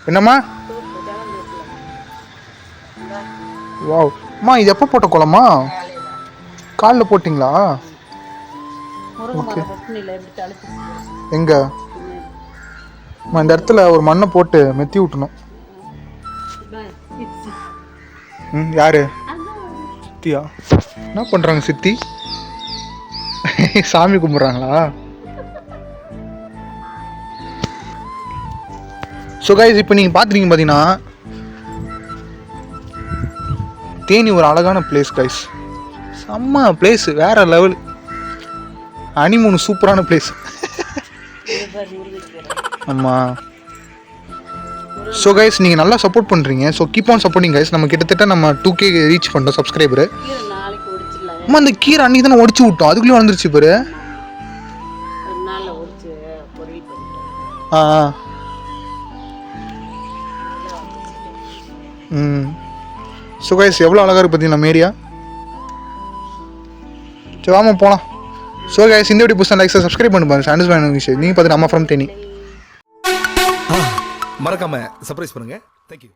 என்னம்மா? வாவ் அம்மா, இது எப்போ போட்ட கோலம்மா? காலில் போட்டிங்களா? ஓகே. எங்க இந்த இடத்துல ஒரு மண்ணை போட்டு மெத்தி விட்டணும். யாரு சித்தியா? என்ன பண்றாங்க சித்தி? சாமி கும்பிட்றாங்களா? ஸோ கைஸ், இப்போ நீங்கள் பார்த்துருக்கீங்க பார்த்தீங்கன்னா தேனி ஒரு அழகான பிளேஸ் கைஸ். செம்ம பிளேஸ், வேற லெவல். ஹனிமூன் சூப்பரான பிளேஸ். ஆமாம். ஸோ கைஸ், நீங்கள் நல்லா சப்போர்ட் பண்ணுறீங்க. So keep on supporting guys. நம்ம கிட்டத்தட்ட நம்ம 2K ரீச் பண்ணிட்டோம் சப்ஸ்கிரைபரு. அம்மா, அந்த கீரை அன்றைக்கி தானே உடச்சி விட்டோம், அதுக்குள்ளேயும் வந்துருச்சு பாரு. ஆ ஸோ கைஸ், எவ்வளோ அழகாக இருக்குது பார்த்தீங்களா நம்ம ஏரியா. சரி வாமா போகலாம். ஸோ கைஸ், இந்த வீடியோ புதுசாக லைக் சப்ஸ்கிரைப் பண்ணி பாருங்க. சாண்டிஸ் வேணும் விஷயம் நீங்கள் பார்த்துட்டு அம்மா ஃப்ரம் தேனி மறக்காம சர்ப்ரைஸ் பண்ணுங்க. தேங்க்யூ.